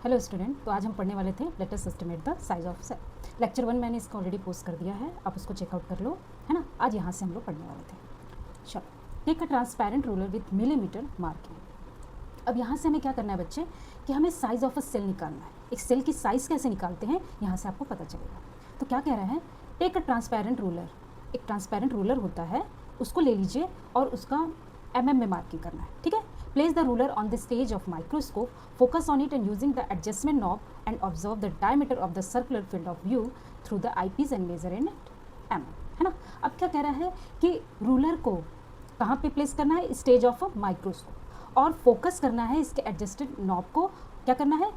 Hello student, तो आज हम पढ़ने वाले थे let us estimate the size of cell. Lecture 1 मैंने इसका ऑलरेडी पोस्ट कर दिया है, आप उसको चेकआउट कर लो, है ना। आज यहाँ से हम लोग पढ़ने वाले थे। चलो, take a transparent ruler with millimetre marking. अब यहाँ से हमें क्या करना है बच्चे कि हमें साइज ऑफ अ सेल निकालना है। एक सेल की साइज़ कैसे निकालते हैं यहाँ से आपको पता चलेगा। तो क्या कह रहा है, टेक अ ट्रांसपेरेंट रूलर। एक ट्रांसपेरेंट रूलर होता है, उसको ले लीजिए और उसका में मार्किंग करना है, ठीक है। Place the ruler on the stage of microscope, focus on it and using the adjustment knob and observe the diameter of the circular field of view through the eyepiece and measure in it है ना। अब क्या कह रहा है कि ruler को कहाँ पे प्लेस करना है, स्टेज ऑफ अ माइक्रोस्कोप, और फोकस करना है इसके एडजस्टेड नॉब को। क्या करना है,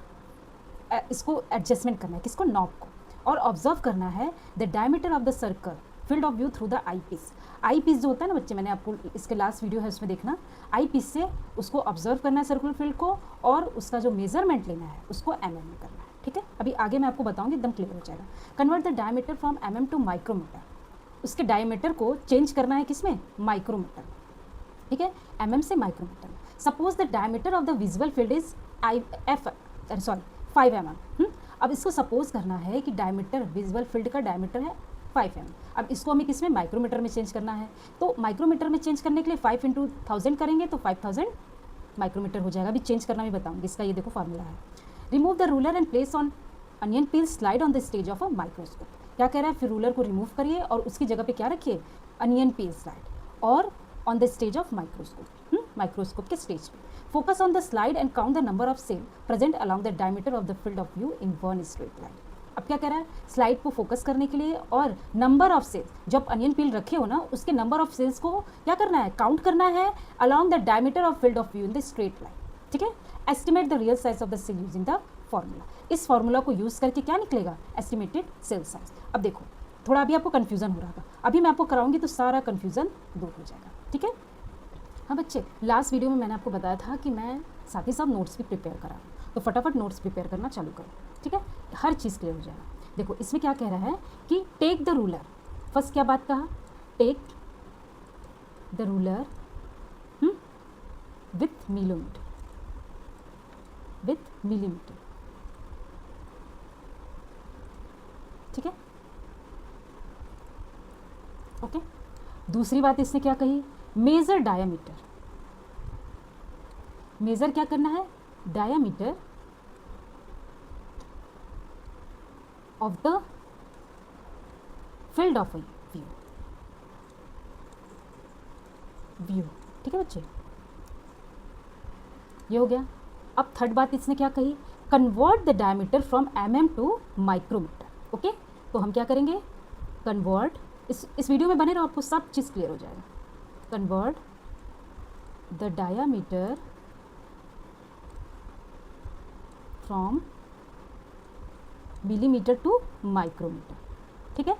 इसको एडजस्टमेंट करना है, किसको, नॉब को, और ऑब्जर्व करना है the diameter of the circle field of view through the eyepiece. Eyepiece जो होता है ना बच्चे, मैंने आपको इसके लास्ट वीडियो है उसमें देखना, आई पीस से उसको ऑब्जर्व करना है सर्कुलर फील्ड को, और उसका जो मेजरमेंट लेना है उसको में करना है, ठीक है। अभी आगे मैं आपको बताऊंगी, एकदम क्लियर हो जाएगा। Convert the diameter from to micrometre. उसके डायमीटर को चेंज करना है किसमें, माइक्रोमीटर, ठीक है, से micrometre. Suppose the diameter of the visual field is 5 mm। अब इसको सपोज करना है कि डायमीटर, विजुअल फील्ड का डायमीटर है 5 mm। अब इसको हमें किसमें, माइक्रोमीटर में चेंज करना है। तो माइक्रोमीटर में चेंज करने के लिए 5 × 1000 करेंगे तो 5000 माइक्रोमीटर हो जाएगा। अभी चेंज करना भी बताऊंगी, इसका ये देखो फार्मूला है। Remove the ruler and place on onion peel slide on the stage of a microscope. क्या कह रहा है, फिर रूलर को रिमूव करिए और उसकी जगह पे क्या रखिए, अनियन पील स्लाइड, और on the stage of microscope, microscope के स्टेज पे। Focus on the slide and count the number of cell present along the diameter of the field of view in one straight line. अब क्या कह रहा है, slide को focus करने के लिए और नंबर ऑफ सेल्स, जब अनियन पील रखे हो ना उसके नंबर ऑफ सेल्स को क्या करना है, काउंट करना है along the diameter of field of view in the straight line, ठीक है। Estimate the real size of the cell using the formula. इस फॉर्मूला को यूज करके क्या निकलेगा, एस्टिमेटेड सेल साइज। अब देखो, थोड़ा अभी आपको कन्फ्यूजन हो रहा था, अभी मैं आपको कराऊंगी तो सारा कन्फ्यूजन दूर हो जाएगा, ठीक है। हाँ बच्चे, लास्ट वीडियो में मैंने आपको बताया था कि मैं साथ ही साथ नोट्स भी प्रिपेयर करा, तो फटाफट नोट्स प्रिपेयर करना चालू करो, ठीक है, हर चीज़ क्लियर हो जाएगा। देखो इसमें क्या कह रहा है कि टेक द रूलर। फर्स्ट क्या बात कहा, take the ruler with millimetre, with millimetre, ठीक है, ओके। दूसरी बात इसने क्या कही, मेजर डायामीटर। मेजर क्या करना है, diameter of the field of view, ठीक है बच्चे, ये हो गया। अब थर्ड बात इसने क्या कही, convert the diameter from to micrometre, okay. तो हम क्या करेंगे, कन्वर्ट, इस वीडियो में बने रहो, आपको सब चीज़ क्लियर हो जाएगा। Convert the diameter from millimetre to micrometre, ठीक है।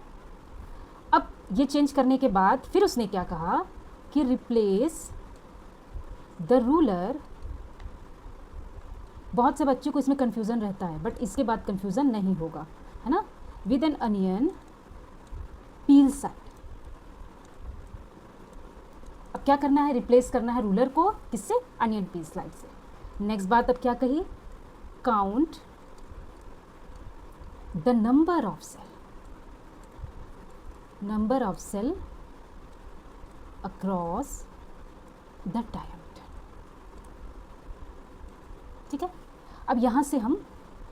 अब ये चेंज करने के बाद फिर उसने क्या कहा कि रिप्लेस द रूलर। बहुत से बच्चों को इसमें कंफ्यूजन रहता है, बट इसके बाद कंफ्यूजन नहीं होगा, है ना। With N onion peel side. अब क्या करना है, रिप्लेस करना है रूलर को किससे, अनियन पील स्लाइड से। नेक्स्ट बात अब क्या कही, count the number of cell across the diameter, ठीक है। अब यहाँ से हम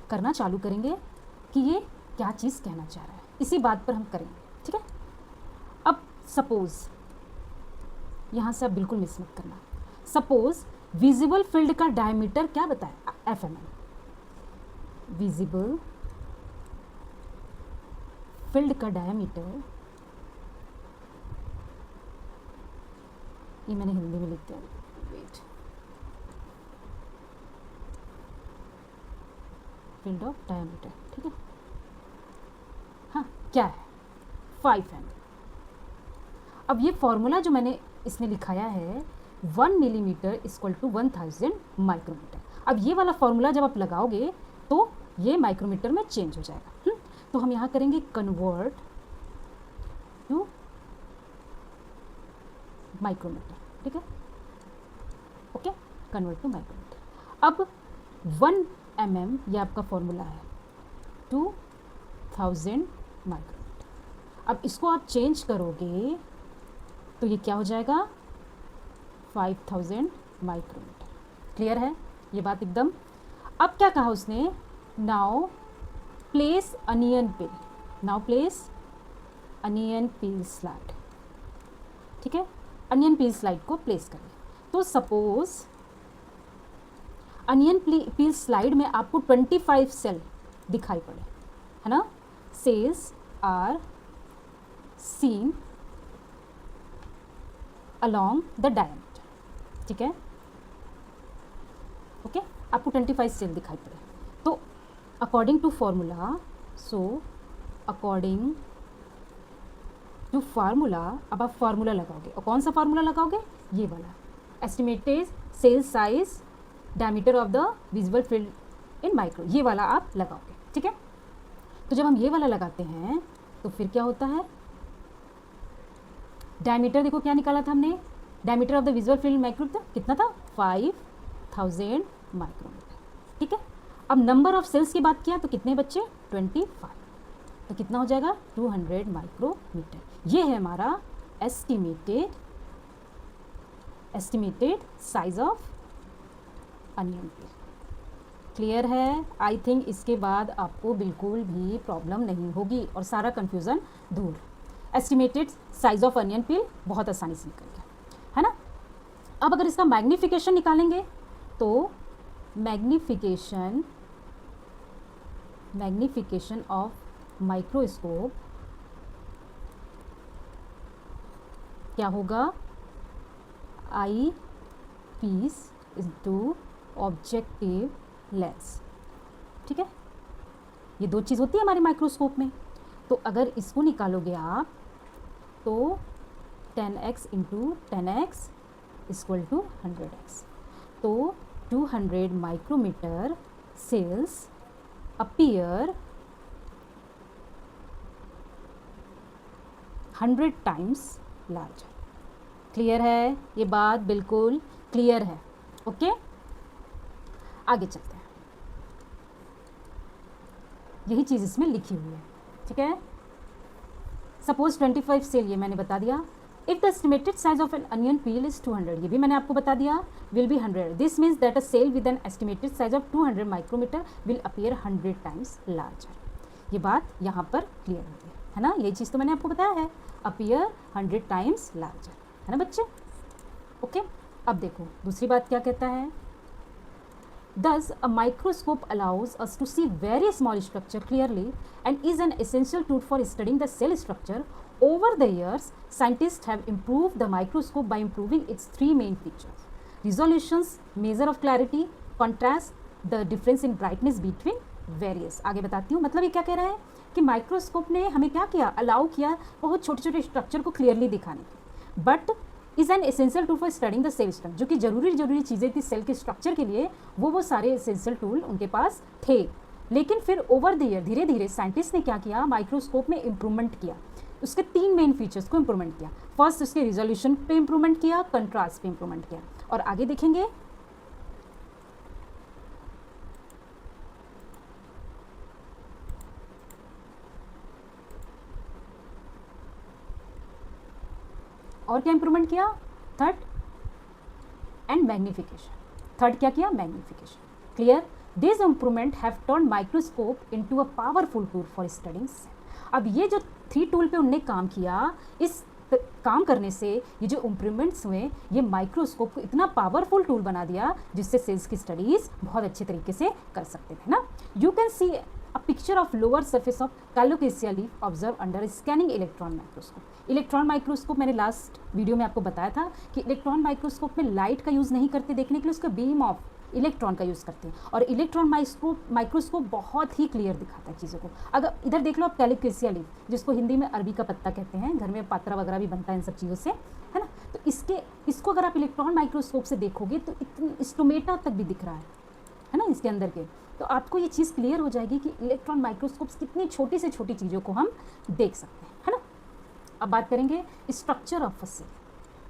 करना चालू करेंगे कि ये क्या चीज़ कहना चाह रहा है, इसी बात पर हम करेंगे, ठीक है। अब सपोज यहाँ से आप बिल्कुल मिस मत करना। सपोज विजिबल फील्ड का डायमीटर क्या बताया, FMM। विजिबल फील्ड का डायमीटर, ये मैंने हिंदी में लिख दिया, वेट, फील्ड ऑफ डायमीटर, ठीक है। हाँ क्या है, 5 mm। अब ये फॉर्मूला जो मैंने इसमें लिखाया है 1 मिलीमीटर इक्वल टू 1000 माइक्रोमीटर। अब ये वाला फॉर्मूला जब आप लगाओगे तो ये माइक्रोमीटर में चेंज हो जाएगा। तो हम यहाँ करेंगे कन्वर्ट टू माइक्रोमीटर, ठीक है, ओके, कन्वर्ट टू माइक्रोमीटर। अब 1 mm, ये आपका फॉर्मूला है 2000 माइक्रोमीटर। अब इसको आप चेंज करोगे तो ये क्या हो जाएगा 5000 माइक्रोमीटर। क्लियर है ये बात एकदम। अब क्या कहा उसने, नाउ प्लेस अनियन पिल, नाउ प्लेस अनियन पिल स्लाइड। ठीक है, अनियन पिल स्लाइड को प्लेस करें। तो सपोज अनियन पिल स्लाइड में आपको 25 सेल दिखाई पड़े, है ना। Cells are seen along the diameter. ठीक है, ओके, आपको 25 सेल दिखाई पड़े। तो according to formula, so according to formula, अब आप फार्मूला लगाओगे और कौन सा फार्मूला लगाओगे, ये वाला, estimated cell size diameter of the visual field in micro, ये वाला आप लगाओगे। ठीक है, तो जब हम ये वाला लगाते हैं तो फिर क्या होता है, डायमीटर देखो क्या निकाला था हमने, diameter of the visual field micro कितना था 5000 माइक्रोमीटर। ठीक है, अब नंबर ऑफ सेल्स की बात किया तो कितने बच्चे 25, तो कितना हो जाएगा 200 माइक्रोमीटर। ये है हमारा estimated size of onion pill. Clear है, आई थिंक इसके बाद आपको बिल्कुल भी प्रॉब्लम नहीं होगी और सारा कन्फ्यूज़न दूर। एस्टिमेटेड साइज ऑफ अनियन पिल बहुत आसानी से निकल गया, है ना। अब अगर इसका मैग्नीफिकेशन निकालेंगे तो मैग्नीफिकेशन ऑफ माइक्रोस्कोप क्या होगा, आई पीस इंटू ऑब्जेक्टिव लेंस। ठीक है, ये दो चीज़ होती है हमारे माइक्रोस्कोप में। तो अगर इसको निकालोगे आप तो 10x into 10x equal to 100x, तो 200 micrometre cells appear 100 times larger. Clear है, ये बात बिल्कुल क्लियर है। ओके, आगे चलते हैं, यही चीज़ इसमें लिखी हुई है। ठीक है, सपोज 25 सेल, ये मैंने बता दिया। If the estimated size of an onion peel is 200, ये भी मैंने आपको बता दिया, will be 100। This means that a cell with an estimated size of 200 micrometre will appear 100 times larger. ये बात यहाँ पर क्लियर होती है ना, यही चीज़ तो मैंने आपको बताया है, अपीयर 100 टाइम्स लार्जर, है ना बच्चे। ओके, अब देखो दूसरी बात क्या कहता है, Thus, a microscope allows us to see very small structure clearly and is an essential tool for studying the cell structure. Over the years, scientists have improved the microscope by improving its three main features: resolutions, measure of clarity, contrast, the difference in brightness between various. आगे बताती हूँ, मतलब ये क्या कह रहा है कि माइक्रोस्कोप ने हमें क्या किया, अलाउ किया बहुत छोटे छोटे स्ट्रक्चर को क्लियरली दिखाने की, but is an essential tool for studying the cell structure. जो कि जरूरी चीज़ें थी सेल के स्ट्रक्चर के लिए, वो सारे एसेंशियल टूल उनके पास थे। लेकिन फिर ओवर द ईयर धीरे धीरे साइंटिस्ट ने क्या किया, माइक्रोस्कोप में इम्प्रूवमेंट किया, उसके तीन मेन फीचर्स को इम्प्रूवमेंट किया। फर्स्ट उसके रिजोल्यूशन पे इम्प्रूवमेंट किया, कंट्रास्ट पे इम्प्रूवमेंट किया, और आगे देखेंगे और क्या इंप्रूवमेंट किया, थर्ड एंड मैग्निफिकेशन। थर्ड क्या किया, magnification. Clear, this improvement have turn microscope into a powerful tool for studying cell. अब ये जो 3 टूल पे उनने काम किया, इस काम करने से ये जो इम्प्रूवमेंट्स हुए, ये माइक्रोस्कोप को इतना पावरफुल टूल बना दिया जिससे सेल्स की स्टडीज बहुत अच्छे तरीके से कर सकते थे ना। You can see a picture of lower surface of calocasia leaf observed under scanning electron microscope। Electron microscope मैंने लास्ट वीडियो में आपको बताया था कि इलेक्ट्रॉन माइक्रोस्कोप में लाइट का यूज़ नहीं करते देखने के लिए, उसका बीम ऑफ इलेक्ट्रॉन का यूज़ करते हैं, और इलेक्ट्रॉन माइक्रोस्कोप बहुत ही क्लियर दिखाता है चीज़ों को। अगर इधर देख लो आप कैलोकेसिया लीफ, जिसको हिंदी में अरबी का पत्ता कहते हैं, घर में पात्रा वगैरह भी बनता है इन सब चीज़ों से, है ना। तो इसको अगर आप इलेक्ट्रॉन माइक्रोस्कोप से देखोगे तो स्टोमेटा तक भी दिख रहा है ना इसके अंदर के। तो आपको ये चीज़ क्लियर हो जाएगी कि इलेक्ट्रॉन माइक्रोस्कोप्स कितनी छोटी से छोटी चीज़ों को हम देख सकते हैं, है ना। अब बात करेंगे स्ट्रक्चर ऑफ अ सेल।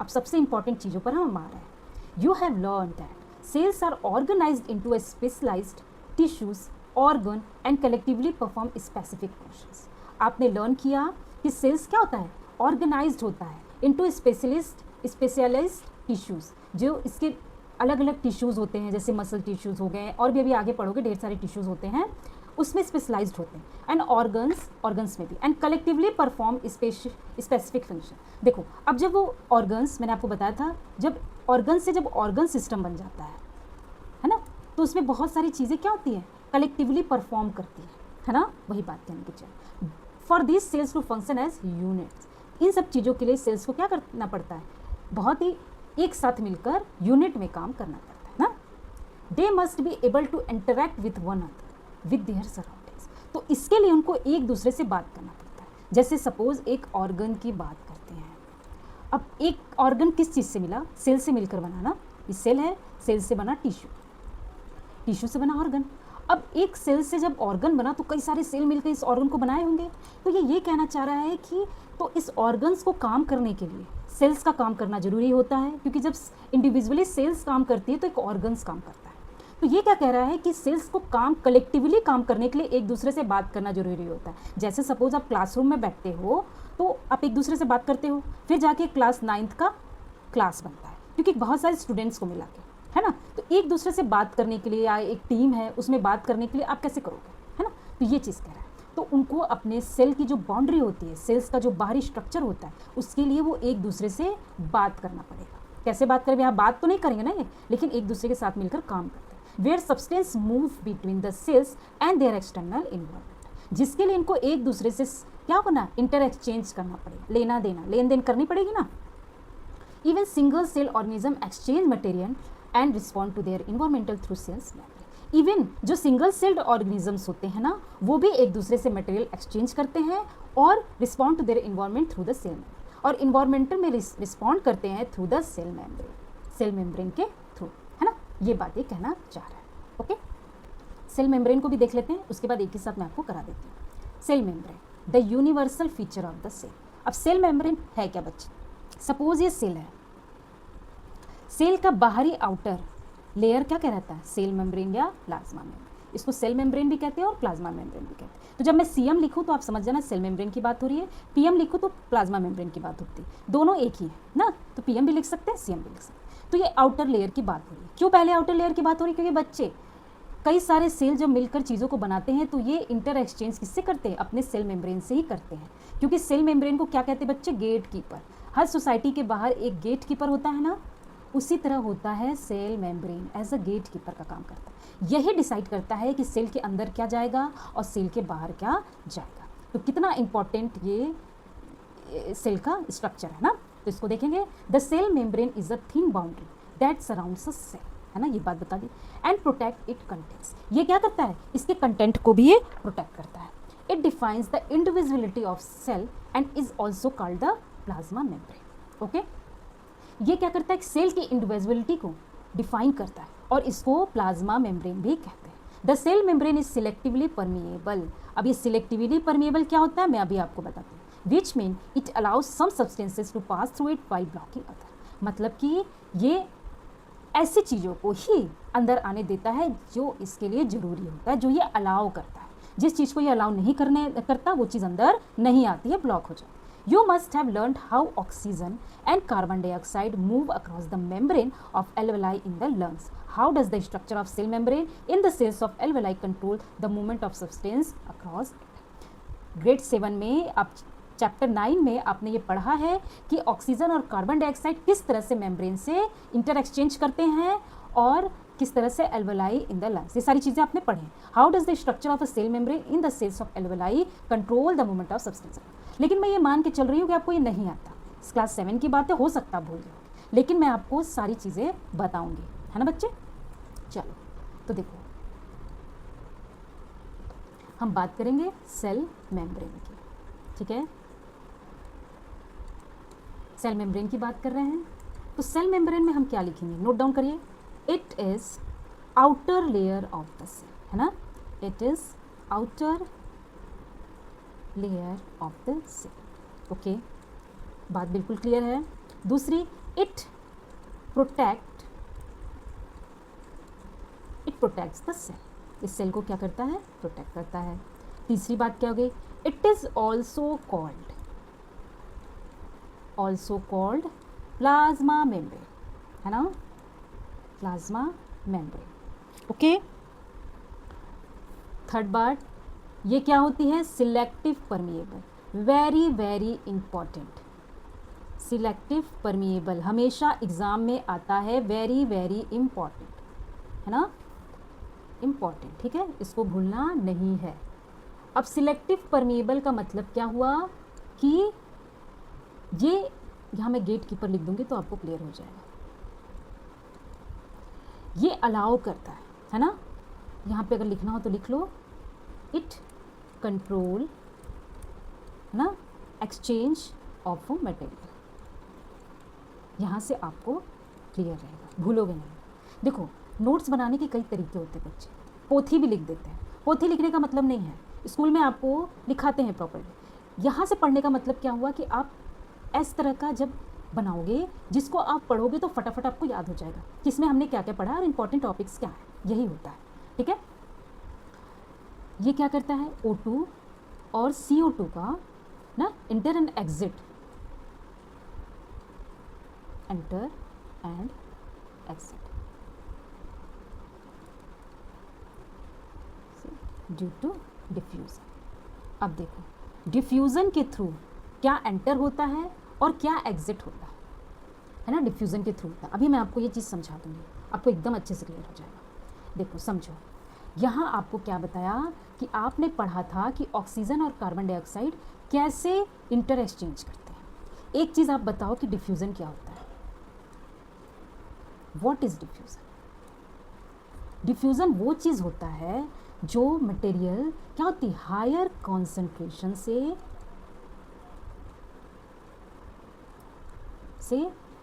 अब सबसे इंपॉर्टेंट चीज़ों पर हम आ रहे हैं। You have learn that cells are organized into a specialized tissues, organ and collectively perform specific functions. आपने लर्न किया कि सेल्स क्या होता है, ऑर्गेनाइज्ड होता है इनटू स्पेशलाइज्ड टिश्यूज़, जो इसके अलग अलग टिश्यूज़ होते हैं, जैसे मसल टिश्यूज़ हो गए, और भी अभी आगे पढ़ोगे ढेर सारे टिश्यूज़ होते हैं, उसमें स्पेशलाइज्ड होते हैं, एंड ऑर्गन्स में भी, and collectively perform specific function. देखो अब जब वो ऑर्गन्स, मैंने आपको बताया था, जब ऑर्गन से जब ऑर्गन सिस्टम बन जाता है ना, तो उसमें बहुत सारी चीज़ें क्या होती हैं, कलेक्टिवली परफॉर्म करती है ना, वही बात कहने की चाहिए. For this cells to function as units, इन सब चीज़ों के लिए सेल्स को क्या करना पड़ता है, बहुत ही एक साथ मिलकर यूनिट में काम करना पड़ता है ना. They must be able to interact with one other with their surroundings, तो इसके लिए उनको एक दूसरे से बात करना पड़ता है. जैसे सपोज एक ऑर्गन की बात करते हैं. अब एक ऑर्गन किस चीज़ से मिला, सेल से मिलकर बना ना, ये सेल है, सेल से बना टिश्यू, टिश्यू से बना ऑर्गन. अब एक सेल से जब ऑर्गन बना तो कई सारे सेल मिलकर इस ऑर्गन को बनाए होंगे. तो ये कहना चाह रहा है कि तो इस ऑर्गन्स को काम करने के लिए सेल्स का काम करना जरूरी होता है, क्योंकि जब इंडिविजुअली सेल्स काम करती है तो एक ऑर्गन्स काम करता है. तो ये क्या कह रहा है कि सेल्स को काम कलेक्टिवली काम करने के लिए एक दूसरे से बात करना जरूरी होता है. जैसे सपोज आप क्लासरूम में बैठते हो तो आप एक दूसरे से बात करते हो, फिर जाके क्लास 9th का क्लास बनता है, क्योंकि बहुत सारे स्टूडेंट्स को मिला के, है ना. तो एक दूसरे से बात करने के लिए, या एक टीम है उसमें बात करने के लिए आप कैसे करोगे, है ना. तो ये चीज़ कह रहा है. तो उनको अपने सेल की जो बाउंड्री होती है, सेल्स का जो बाहरी स्ट्रक्चर होता है, उसके लिए वो एक दूसरे से बात करना पड़ेगा. कैसे बात करेंगे, यहाँ बात तो नहीं करेंगे ना ये, लेकिन एक दूसरे के साथ मिलकर काम करते हैं. Where substance move between the cells and their external environment, जिसके लिए इनको एक दूसरे से क्या होना, इंटर एक्सचेंज करना पड़ेगा, लेना देना, लेन देन करनी पड़ेगी ना. Even single cell organism exchange material and respond to their environmental through cells membrane. Even जो सिंगल सेल्ड ऑर्गेनिजम्स होते हैं ना, वो भी एक दूसरे से मटेरियल एक्सचेंज करते हैं और respond to their environment through the cell membrane, और इन्वायरमेंटल में रिस्पॉन्ड करते हैं थ्रू द सेल मेम्ब्रेन के थ्रू, है ना. ये बातें कहना चाह रहा है. ओके, सेल मेम्ब्रेन को भी देख लेते हैं, उसके बाद एक ही साथ मैं आपको करा देती हूँ. Cell membrane, the universal feature of the cell. अब सेल मेम्ब्रेन है क्या बच्चे, सपोज ये सेल है, सेल का बाहरी आउटर लेयर क्या कहलाता है, सेल मेम्ब्रेन या प्लाज्मा मेम्ब्रेन. इसको सेल मेम्ब्रेन भी कहते हैं और प्लाज्मा मेम्ब्रेन भी कहते हैं. तो जब मैं सीएम लिखूँ तो आप समझ जाना सेल मेम्ब्रेन की बात हो रही है, पीएम लिखूँ तो प्लाज्मा मेम्ब्रेन की बात होती है. दोनों एक ही है ना, तो पीएम भी लिख सकते हैं, सीएम भी लिख सकते हैं. तो ये आउटर लेयर की बात हो रही है. क्यों पहले आउटर लेयर की बात हो रही है, क्योंकि बच्चे कई सारे सेल जब मिलकर चीज़ों को बनाते हैं तो ये इंटर एक्सचेंज किससे करते हैं, अपने सेल मेम्ब्रेन से ही करते हैं. क्योंकि सेल मेम्ब्रेन को क्या कहते हैं बच्चे, गेट कीपर. हर सोसाइटी के बाहर एक गेट कीपर होता है ना, उसी तरह होता है cell membrane, as a gate keeper का काम करता है. यही डिसाइड करता है कि सेल के अंदर क्या जाएगा और सेल के बाहर क्या जाएगा. तो कितना इंपॉर्टेंट ये सेल का स्ट्रक्चर है ना. तो इसको देखेंगे, the cell membrane is a thin boundary that surrounds a cell, है ना, ये बात बता दी. एंड प्रोटेक्ट इट कंटेंट्स, ये क्या करता है, इसके कंटेंट को भी ये प्रोटेक्ट करता है. It defines the individuality of cell and is also called the plasma membrane. Okay, ये क्या करता है, सेल की इंडिविजुअलिटी को डिफाइन करता है और इसको प्लाज्मा मेम्ब्रेन भी कहते हैं. The cell membrane is selectively permeable. अब ये सिलेक्टिवली परमिएबल क्या होता है, मैं अभी आपको बताती हूँ. Which mean it allows some substances to pass through it by blocking other. मतलब कि ये ऐसी चीज़ों को ही अंदर आने देता है जो इसके लिए ज़रूरी होता है, जो ये अलाउ करता है. जिस चीज़ को ये अलाउ नहीं करता वो चीज़ अंदर नहीं आती है, ब्लॉक हो जाए. You must have learned how oxygen and carbon dioxide move across the membrane of alveoli in the lungs. How does the structure of cell membrane in the cells of alveoli control the movement of substance across? Grade 7 में आप chapter 9 में आपने ये पढ़ा है कि oxygen और carbon dioxide किस तरह से मेम्ब्रेन से इंटर एक्सचेंज करते हैं और किस तरह से एल्वेलाई इन द लंग्स, ये सारी चीज़ें आपने पढ़ी. How does the structure of a cell membrane in the cells of alveoli control the movement of substance. लेकिन मैं ये मान के चल रही हूँ कि आपको ये नहीं आता, इस क्लास 7 की बातें हो सकता है भूल जाओ, लेकिन मैं आपको सारी चीज़ें बताऊँगी, है ना बच्चे. चलो तो देखो, हम बात करेंगे सेल मेम्ब्रेन की, ठीक है. सेल मेम्ब्रेन की बात कर रहे हैं, तो सेल मेम्ब्रेन में हम क्या लिखेंगे, नोट डाउन करिए. It is outer layer of the cell, है ना, it is outer layer of the cell. Okay, बात बिल्कुल क्लियर है. दूसरी, इट प्रोटेक्ट्स द सेल. इस सेल को क्या करता है, प्रोटेक्ट करता है। तीसरी बात क्या हो गई, it is also called plasma membrane, है ना, प्लाज्मा मेम्ब्रेन। ओके, थर्ड बात, ये क्या होती है, selective permeable, very very important. Selective permeable हमेशा एग्जाम में आता है, वेरी वेरी इंपॉर्टेंट, है ना, इंपॉर्टेंट, ठीक है, इसको भूलना नहीं है। अब सिलेक्टिव परमिएबल का मतलब क्या हुआ कि ये यहाँ मैं गेट कीपर लिख दूंगी तो आपको क्लियर हो जाएगा। ये अलाउ करता है ना, यहाँ पे अगर लिखना हो तो लिख लो, इट कंट्रोल, है ना, एक्सचेंज ऑफ मटेरियल। यहाँ से आपको क्लियर रहेगा, भूलोगे नहीं। देखो, नोट्स बनाने के कई तरीके होते हैं, बच्चे पोथी भी लिख देते हैं। पोथी लिखने का मतलब नहीं है, स्कूल में आपको लिखाते हैं प्रॉपर्ली। यहाँ से पढ़ने का मतलब क्या हुआ कि आप इस तरह का जब बनाओगे जिसको आप पढ़ोगे तो फटाफट आपको याद हो जाएगा किसमें हमने क्या क्या पढ़ा और इंपॉर्टेंट टॉपिक्स क्या है, यही होता है, ठीक है। ये क्या करता है, O2 और CO2 का ना enter and exit, enter and exit due to diffusion. अब देखो, डिफ्यूज़न के थ्रू क्या एंटर होता है और क्या एग्जिट होता है ना, डिफ्यूज़न के थ्रू होता है। अभी मैं आपको ये चीज़ समझा दूँगी, आपको एकदम अच्छे से क्लियर हो जाएगा। देखो समझो, यहाँ आपको क्या बताया कि आपने पढ़ा था कि ऑक्सीजन और कार्बन डाइऑक्साइड कैसे इंटर एक्सचेंज करते हैं। एक चीज़ आप बताओ कि डिफ्यूज़न क्या होता है, व्हाट इज़ डिफ्यूज़न। डिफ्यूज़न वो चीज़ होता है जो मटेरियल क्या होती है, हायर कॉन्सेंट्रेशन से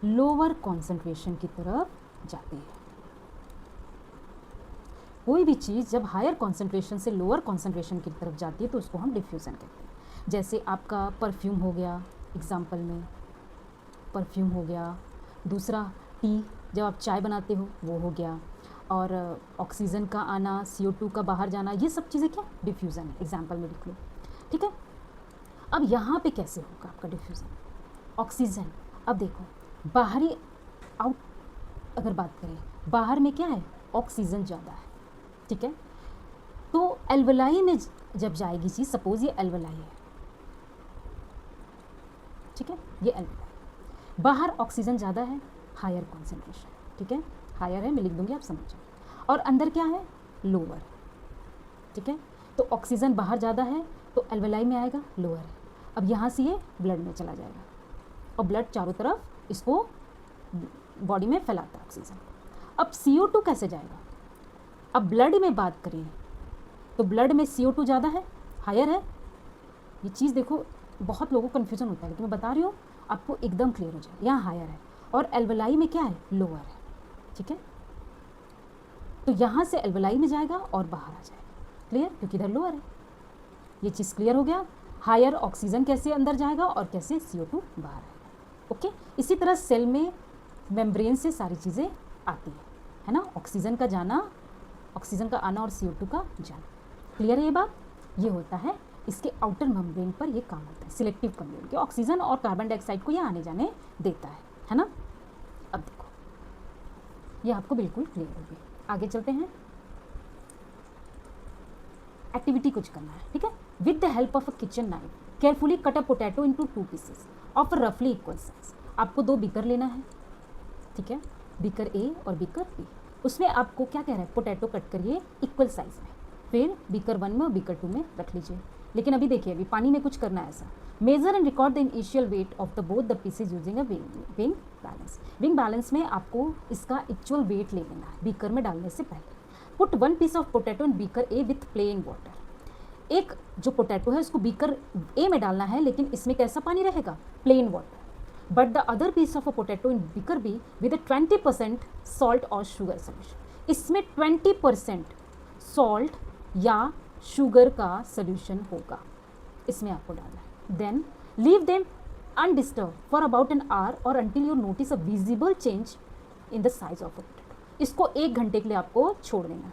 लोअर कॉन्सेंट्रेशन की तरफ जाती है। कोई भी चीज़ जब हायर कॉन्सेंट्रेशन से लोअर कॉन्सेंट्रेशन की तरफ जाती है तो उसको हम डिफ्यूज़न कहते हैं। जैसे आपका परफ्यूम हो गया, एग्जाम्पल में परफ्यूम हो गया, दूसरा टी, जब आप चाय बनाते हो वो हो गया, और ऑक्सीजन का आना, CO2 का बाहर जाना, ये सब चीज़ें क्या डिफ्यूज़न है, एग्जाम्पल में लिख लो, ठीक है। अब यहाँ पे कैसे होगा आपका डिफ्यूज़न, ऑक्सीजन। अब देखो, बाहरी आउट अगर बात करें, बाहर में क्या है, ऑक्सीजन ज़्यादा है, ठीक है। तो एल्वलाई में जब जाएगी चीज़, सपोज ये एल्वलाई है, ठीक है, ये एल्वलाई, बाहर ऑक्सीजन ज़्यादा है, हायर कॉन्सेंट्रेशन, ठीक है, हायर है, मैं लिख दूंगी, आप समझो। और अंदर क्या है, लोअर, ठीक है। तो ऑक्सीजन बाहर ज़्यादा है तो एल्वलाई में आएगा, लोअर है। अब यहाँ से ये ब्लड में चला जाएगा और ब्लड चारों तरफ इसको बॉडी में फैलाता है ऑक्सीजन। अब CO2 कैसे जाएगा, अब ब्लड में बात करें तो ब्लड में CO2 ज़्यादा है, हायर है। ये चीज़ देखो, बहुत लोगों को कन्फ्यूज़न होता है, लेकिन मैं बता रही हूँ आपको एकदम क्लियर हो जाए। यहाँ हायर है और एल्वलाई में क्या है, लोअर है, ठीक है। तो यहाँ से एल्वलाई में जाएगा और बाहर आ जाएगा, क्लियर, क्योंकि इधर लोअर है। ये चीज़ क्लियर हो गया, हायर ऑक्सीजन कैसे अंदर जाएगा और कैसे CO2 बाहर आएगा, ओके। इसी तरह सेल में मेम्ब्रेन से सारी चीज़ें आती है ना, ऑक्सीजन का जाना, ऑक्सीजन का आना और CO2 का जाना, क्लियर है ये बात। ये होता है इसके आउटर मेम्ब्रेन पर, ये काम होता है सिलेक्टिव मेम्ब्रेन के, ऑक्सीजन और कार्बन डाइऑक्साइड को ये आने जाने देता है ना। अब देखो, ये आपको बिल्कुल क्लियर होगी। आगे चलते हैं, एक्टिविटी कुछ करना है, ठीक है। With the help of a kitchen knife carefully cut a potato into 2 pieces of रफली इक्वल साइज। आपको 2 बीकर लेना है, ठीक है, बीकर A और बीकर B। उसमें आपको क्या कह रहा है, पोटैटो कट करिए इक्वल साइज में, फिर बीकर 1 में और बीकर 2 में रख लीजिए। लेकिन अभी देखिए, अभी पानी में कुछ करना है ऐसा। Measure and record the initial weight of the both the pieces using a weighing balance. Weighing balance में आपको इसका एक्चुअल वेट ले लेना है बीकर में डालने से पहले। Put 1 piece of potato in beaker A with plain water. एक जो पोटैटो है उसको बीकर A में डालना है, लेकिन इसमें कैसा पानी रहेगा, plain water. But the other piece of a potato in beaker B with 20% salt और शुगर सोल्यूशन। इसमें 20% सॉल्ट या शुगर का सोल्यूशन होगा, इसमें आपको डालना है। Then leave them undisturbed for about an hour or until you notice a visible change in the size of a potato. इसको 1 घंटे के लिए आपको छोड़ देना है।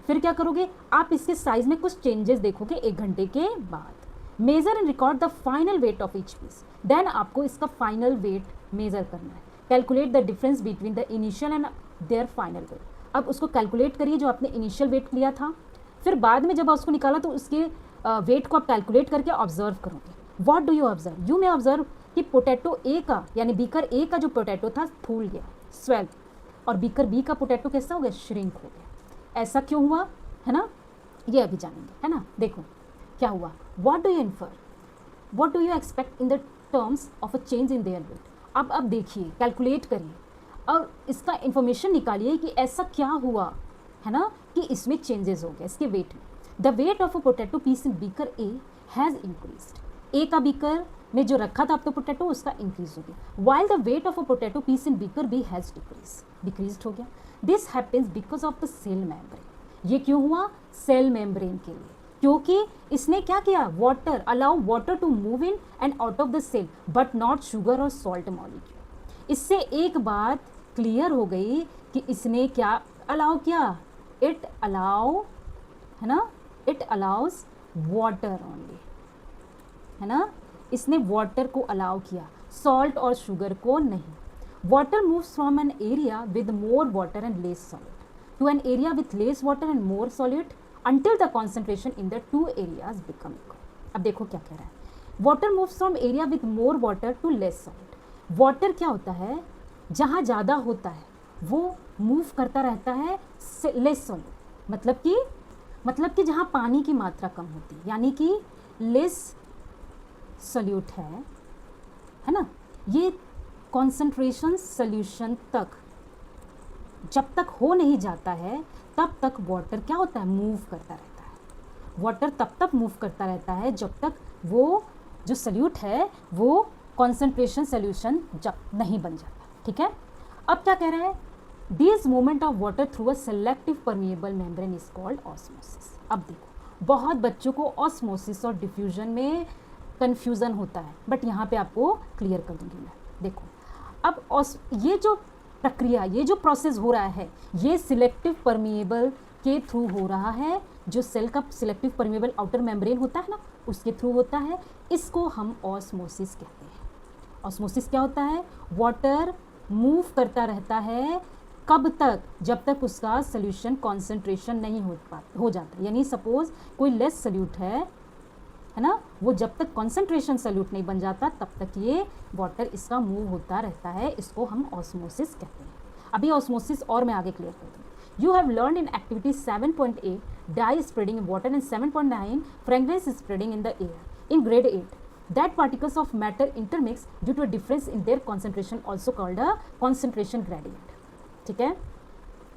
फिर क्या करोगे, आप इसके साइज में कुछ चेंजेस देखोगे 1 घंटे के बाद। Measure and record the final weight of each piece, then आपको इसका फाइनल वेट मेजर करना है। Calculate the difference between the initial and their final weight, अब उसको कैलकुलेट करिए जो आपने इनिशियल वेट लिया था, फिर बाद में जब उसको निकाला तो उसके वेट को आप कैलकुलेट करके ऑब्जर्व करोगे। What do you observe, you may observe कि पोटैटो ए का यानी बीकर ए का जो पोटैटो था फूल गया, स्वेल, और बीकर बी का पोटैटो कैसा हो गया, श्रिंक हो गया। ऐसा क्यों हुआ है ना, ये अभी जानेंगे, है ना। देखो क्या हुआ, what do you infer, what do you expect in the terms of a change in their weight. अब देखिए, कैलकुलेट करिए और इसका इंफॉर्मेशन निकालिए कि ऐसा क्या हुआ है ना कि इसमें चेंजेस हो गए इसके वेट में। The weight of a potato piece in beaker A has increased, A का बीकर में जो रखा था अब तो पोटैटो उसका इंक्रीज हो गया, while the weight of a potato piece in beaker B has decreased हो गया। This happens because of the cell membrane, ये क्यों हुआ, सेल मेम्ब्रेन के लिए, क्योंकि इसने क्या किया, water allow water to move in and out of the cell but not sugar और सॉल्ट मॉलिक्यूल। इससे एक बात क्लियर हो गई कि इसने क्या अलाउ किया, इट अलाउ, है ना, इट अलाउज वाटर ओनली, है ना, इसने वाटर को अलाउ किया, सॉल्ट और शुगर को नहीं। Water moves from an area with more water and less solid to an area with less water and more solid until the concentration in the two areas become equal। अब देखो क्या कह रहा है, water moves from area with more water to less solid। water क्या होता है, जहाँ ज़्यादा होता है वो मूव करता रहता है लेस सॉलिड, मतलब कि जहाँ पानी की मात्रा कम होती है, यानी कि लेस सॉल्यूट है ना, ये कॉन्सेंट्रेशन सॉल्यूशन तक जब तक हो नहीं जाता है तब तक वाटर क्या होता है, मूव करता रहता है। वाटर तब तक मूव करता रहता है जब तक वो जो सॉल्यूट है वो कॉन्सेंट्रेशन सॉल्यूशन जब नहीं बन जाता, ठीक है। अब क्या कह रहा है, this movement of water through a selective permeable membrane is called osmosis. अब देखो, बहुत बच्चों को ऑस्मोसिस और डिफ्यूजन में कन्फ्यूज़न होता है, बट यहाँ पे आपको क्लियर कर दूँगी मैं। देखो अब ये जो प्रक्रिया, ये जो प्रोसेस हो रहा है, ये सिलेक्टिव परमिएबल के थ्रू हो रहा है, जो सेल का सिलेक्टिव परमिएबल आउटर मेम्ब्रेन होता है ना, उसके थ्रू होता है। इसको हम ऑस्मोसिस कहते हैं। ऑस्मोसिस क्या होता है, वाटर मूव करता रहता है, कब तक, जब तक उसका सोल्यूशन कॉन्सेंट्रेशन नहीं हो जाता, यानी सपोज कोई लेस सोल्यूट है ना, वो जब तक कॉन्सेंट्रेशन सोल्यूट नहीं बन जाता तब तक ये वाटर इसका मूव होता रहता है, इसको हम ऑस्मोसिस कहते हैं। अभी ऑस्मोसिस और मैं आगे क्लियर कर दूँ। You have learn in activity 7.8 dye spreading in water and 7.9 fragrance spreading in the air in grade 8 that particles of matter intermix due to a difference in their concentration also called a concentration gradient। ठीक है,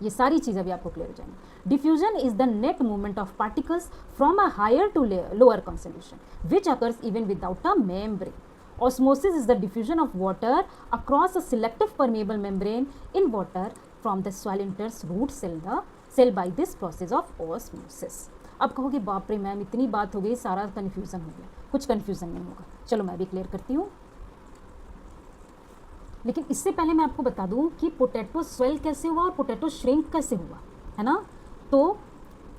ये सारी चीज़ अभी आपको clear हो जाएंगी। Diffusion is the net movement of particles from a higher to lower concentration which occurs even without a membrane. Osmosis is the diffusion of water across a selective permeable membrane in water from the soil enters root cell by this process of osmosis। अब कहोगे बाप रे ma'am इतनी बात हो गई, सारा confusion हो गया। कुछ कन्फ्यूज़न नहीं होगा, चलो मैं भी क्लियर करती हूँ। लेकिन इससे पहले मैं आपको बता दूँ कि पोटैटो स्वेल कैसे हुआ और पोटैटो श्रिंक कैसे हुआ, है ना। तो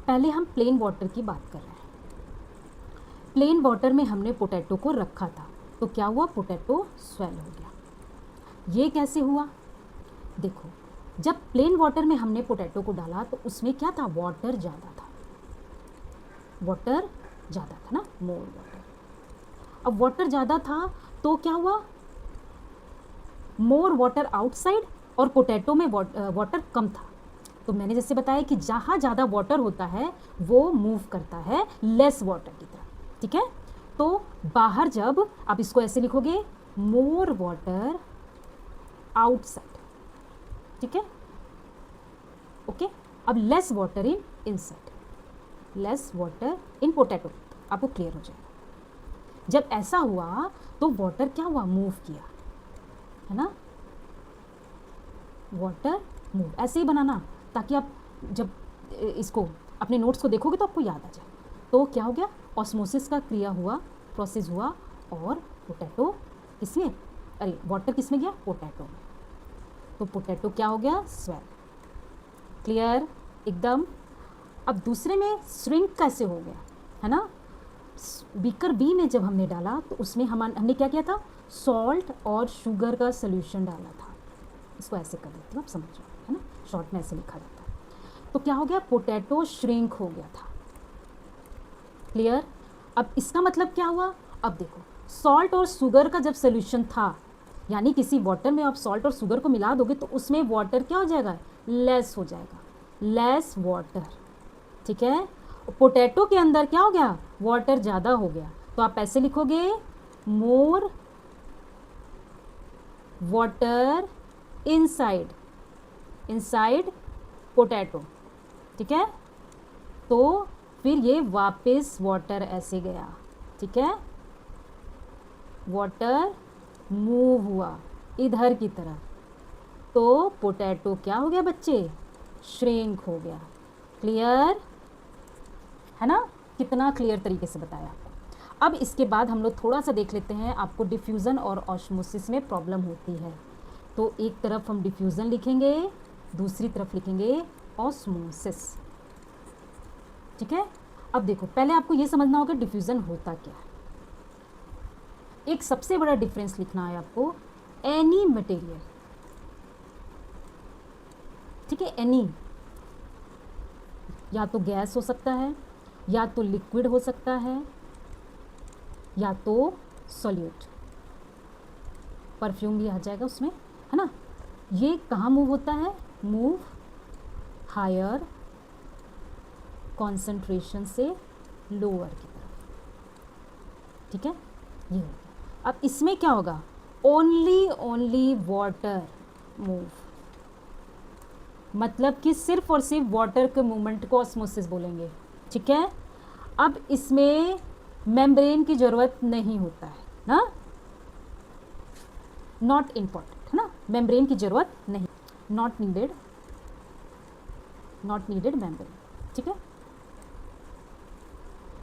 पहले हम प्लेन वाटर की बात कर रहे हैं। प्लेन वाटर में हमने पोटैटो को रखा था, तो क्या हुआ, पोटैटो स्वेल हो गया। ये कैसे हुआ, देखो जब प्लेन वाटर में हमने पोटैटो को डाला तो उसमें क्या था, वाटर ज़्यादा था, वाटर ज़्यादा था ना, मोर वाटर। अब वाटर ज़्यादा था तो क्या हुआ, मोर वाटर आउटसाइड और पोटैटो में वाटर कम था। तो मैंने जैसे बताया कि जहाँ ज़्यादा वाटर होता है वो मूव करता है लेस वाटर की तरफ, ठीक है। तो बाहर जब आप इसको ऐसे लिखोगे, मोर वाटर आउटसाइड, ठीक है, ओके। अब less water in inside, less water in potato, आपको क्लियर हो जाएगा। जब ऐसा हुआ तो वाटर क्या हुआ, मूव किया, है ना, वाटर मूव। ऐसे ही बनाना ताकि आप जब इसको अपने नोट्स को देखोगे तो आपको याद आ जाए। तो क्या हो गया, ऑस्मोसिस का क्रिया हुआ, प्रोसेस हुआ और पोटैटो किसमें, अरे वाटर किसमें गया, पोटैटो में। तो पोटैटो क्या हो गया, स्वेल। क्लियर एकदम। अब दूसरे में श्रिंक कैसे हो गया, है ना, बीकर बी में जब हमने डाला तो उसमें हमने क्या किया था, सॉल्ट और शुगर का सोल्यूशन डाला था। इसको ऐसे कर देती हूँ, आप समझो, है ना, शॉर्ट में ऐसे लिखा जाता है। तो क्या हो गया, पोटैटो श्रिंक हो गया था। क्लियर। अब इसका मतलब क्या हुआ, अब देखो सॉल्ट और शुगर का जब सोल्यूशन था, यानी किसी वाटर में आप सॉल्ट और शुगर को मिला दोगे तो उसमें वाटर क्या हो जाएगा, लेस हो जाएगा, लेस वाटर, ठीक है। पोटैटो के अंदर क्या हो गया, वाटर ज़्यादा हो गया, तो आप ऐसे लिखोगे मोर वाटर इनसाइड पोटैटो, ठीक है। तो फिर ये वापस वाटर ऐसे गया, ठीक है, वाटर मूव हुआ इधर की तरफ, तो पोटैटो क्या हो गया बच्चे, श्रिंक हो गया। क्लियर है ना, कितना क्लियर तरीके से बताया आपको। अब इसके बाद हम लोग थोड़ा सा देख लेते हैं, आपको डिफ्यूज़न और ऑस्मोसिस में प्रॉब्लम होती है, तो एक तरफ हम डिफ्यूज़न लिखेंगे, दूसरी तरफ लिखेंगे ऑस्मोसिस, ठीक है। अब देखो पहले आपको ये समझना होगा डिफ्यूज़न होता क्या है। एक सबसे बड़ा डिफरेंस लिखना है आपको, एनी मटेरियल, ठीक है, एनी, या तो गैस हो सकता है, या तो लिक्विड हो सकता है, या तो सॉल्यूट, परफ्यूम भी आ जाएगा उसमें, है ना। ये कहाँ मूव होता है, मूव हायर कॉन्सेंट्रेशन से लोअर की तरफ, ठीक है, ये हो गया। अब इसमें क्या होगा, ओनली वाटर मूव, मतलब कि सिर्फ और सिर्फ वाटर के मूवमेंट को ऑस्मोसिस बोलेंगे, ठीक है। अब इसमें मेम्ब्रेन की ज़रूरत नहीं होता है ना, नॉट इम्पॉर्टेंट, है ना, मेम्ब्रेन की ज़रूरत नहीं, नॉट नीडेड मेम्ब्रेन, ठीक है।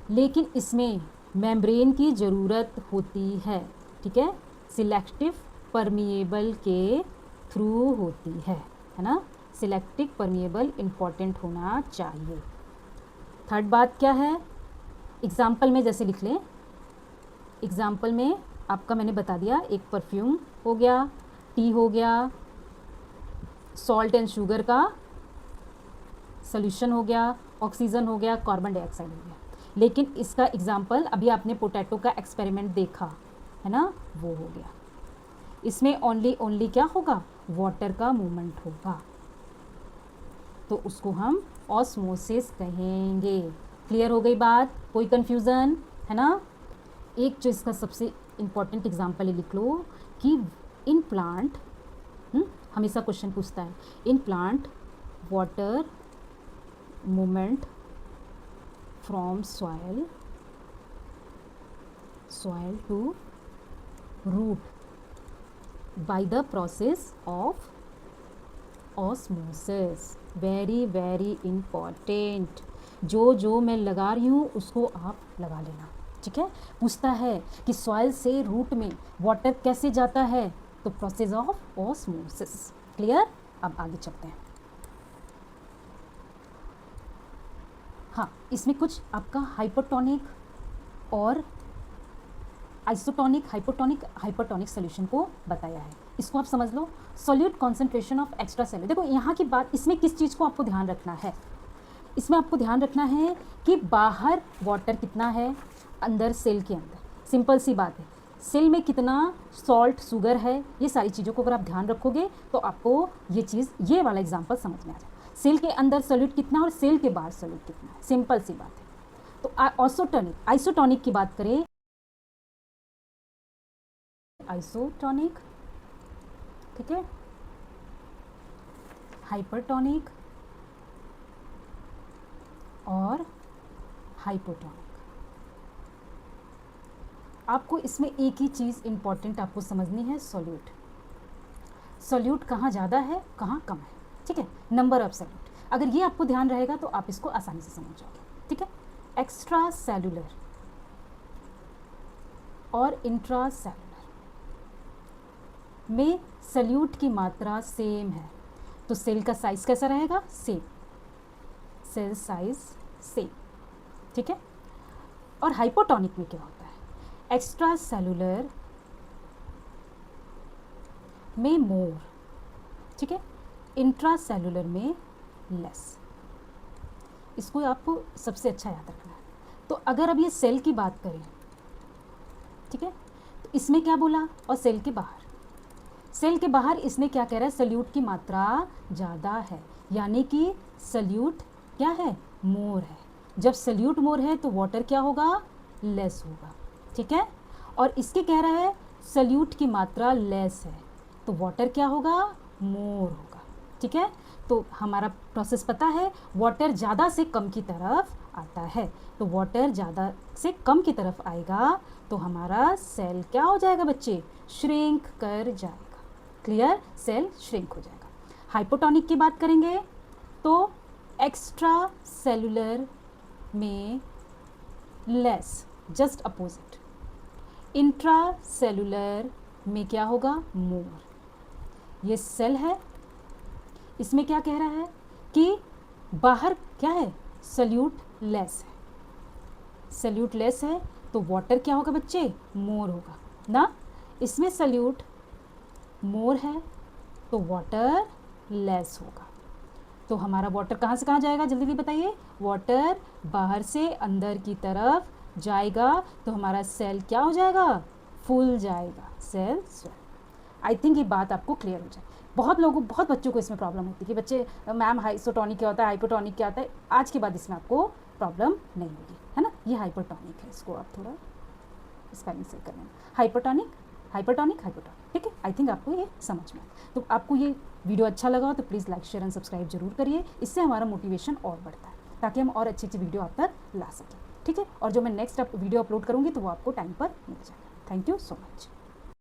लेकिन इसमें मेम्ब्रेन की ज़रूरत होती है, ठीक है, सिलेक्टिव परमिएबल के थ्रू होती है ना, सिलेक्टिव परमिएबल इम्पॉर्टेंट होना चाहिए। थर्ड बात क्या है, एग्जाम्पल में जैसे लिख लें, एग्जाम्पल में आपका मैंने बता दिया, एक परफ्यूम हो गया, टी हो गया, सॉल्ट एंड शुगर का सोल्यूशन हो गया, ऑक्सीजन हो गया, कार्बन डाइऑक्साइड हो गया। लेकिन इसका एग्जाम्पल अभी आपने पोटैटो का एक्सपेरिमेंट देखा है ना, वो हो गया। इसमें ओनली क्या होगा, वाटर का मूवमेंट होगा, तो उसको हम ऑस्मोसिस कहेंगे। क्लियर हो गई बात, कोई कन्फ्यूज़न है ना। एक जो इसका सबसे इम्पॉर्टेंट एग्जाम्पल लिख लो कि इन प्लांट, हमेशा क्वेश्चन पूछता है, in plant water movement from soil to root by the process of osmosis. Very important, जो मैं लगा रही हूँ उसको आप लगा लेना, ठीक है। पूछता है कि सॉइल से रूट में वाटर कैसे जाता है, तो प्रोसेस ऑफ ऑस्मोसिस। क्लियर। अब आगे चलते हैं। हाँ, इसमें कुछ आपका हाइपोटोनिक और आइसोटोनिक, हाइपोटोनिक सोल्यूशन को बताया है, इसको आप समझ लो। Solute concentration of extracellular, देखो यहाँ की बात, इसमें किस चीज़ को आपको ध्यान रखना है, इसमें आपको ध्यान रखना है कि बाहर वाटर कितना है, अंदर सेल के अंदर, सिंपल सी बात है, सेल में कितना सॉल्ट शुगर है, ये सारी चीज़ों को अगर आप ध्यान रखोगे तो आपको ये चीज़, ये वाला एग्जांपल समझ में आ जाए। सेल के अंदर सॉल्यूट कितना और सेल के बाहर सॉल्यूट कितना है, सिंपल सी बात है। तो आइसोटोनिक की बात करें, आइसोटोनिक, ठीक है, हाइपरटोनिक और हाइपोटोनिक। आपको इसमें एक ही चीज़ इंपॉर्टेंट आपको समझनी है, सॉल्यूट। सॉल्यूट कहाँ ज़्यादा है, कहाँ कम है, ठीक है, नंबर ऑफ सॉल्यूट। अगर ये आपको ध्यान रहेगा तो आप इसको आसानी से समझ जाओगे, ठीक है। एक्स्ट्रा सेलुलर और इंट्रा सेलुलर में सॉल्यूट की मात्रा सेम है, तो सेल का साइज कैसा रहेगा, सेम। सेल साइज सेम, ठीक है। और हाइपोटोनिक में क्या होता है, एक्स्ट्रा सेलुलर में मोर, ठीक है, इंट्रा सेलुलर में लेस। इसको आपको सबसे अच्छा याद रखना है। तो अगर अब ये सेल की बात करें, ठीक है, तो इसमें क्या बोला, और सेल के बाहर, सेल के बाहर इसने क्या कह रहा है, सल्यूट की मात्रा ज़्यादा है, यानी कि सल्यूट क्या है, मोर है। जब सल्यूट मोर है तो वाटर क्या होगा, लेस होगा, ठीक है। और इसके कह रहा है सल्यूट की मात्रा लेस है तो वाटर क्या होगा, मोर होगा, ठीक है। तो हमारा प्रोसेस पता है, वाटर ज़्यादा से कम की तरफ आता है, तो वाटर ज़्यादा से कम की तरफ आएगा तो हमारा सेल क्या हो जाएगा बच्चे, श्रिंक कर जाएगा। क्लियर, सेल श्रिंक हो जाएगा। हाइपोटोनिक की बात करेंगे तो एक्स्ट्रा सेलुलर में less, just opposite. Intra cellular में क्या होगा, मोर। ये सेल है, इसमें क्या कह रहा है कि बाहर क्या है, सल्यूट लेस है, सल्यूट लेस है तो वाटर क्या होगा बच्चे, मोर होगा ना। इसमें सल्यूट मोर है तो वाटर लेस होगा, तो हमारा वाटर कहाँ से कहाँ जाएगा, जल्दी बताइए, वाटर बाहर से अंदर की तरफ जाएगा तो हमारा सेल क्या हो जाएगा, फूल जाएगा, सेल स्वेल। आई थिंक ये बात आपको क्लियर हो जाए। बहुत बच्चों को इसमें प्रॉब्लम होती है कि बच्चे मैम हाइसोटोनिक क्या होता है, हाइपोटोनिक क्या होता है। आज के बाद इसमें आपको प्रॉब्लम नहीं होगी, है ना। ये हाइपोटोनिक है, इसको आप थोड़ा स्पेलिंग से कर लेना, हाइपोटोनिक हाइपोटोनिक हाइपोटोनिक, ठीक है। आई थिंक आपको ये समझ में आए। तो आपको ये वीडियो अच्छा लगा हो तो please like share and subscribe जरूर करिए, इससे हमारा मोटिवेशन और बढ़ता है ताकि हम और अच्छी अच्छी वीडियो आप तक ला सकें, ठीक है। और जो मैं नेक्स्ट वीडियो अपलोड करूँगी तो वो आपको टाइम पर मिल जाएगा। Thank you so much.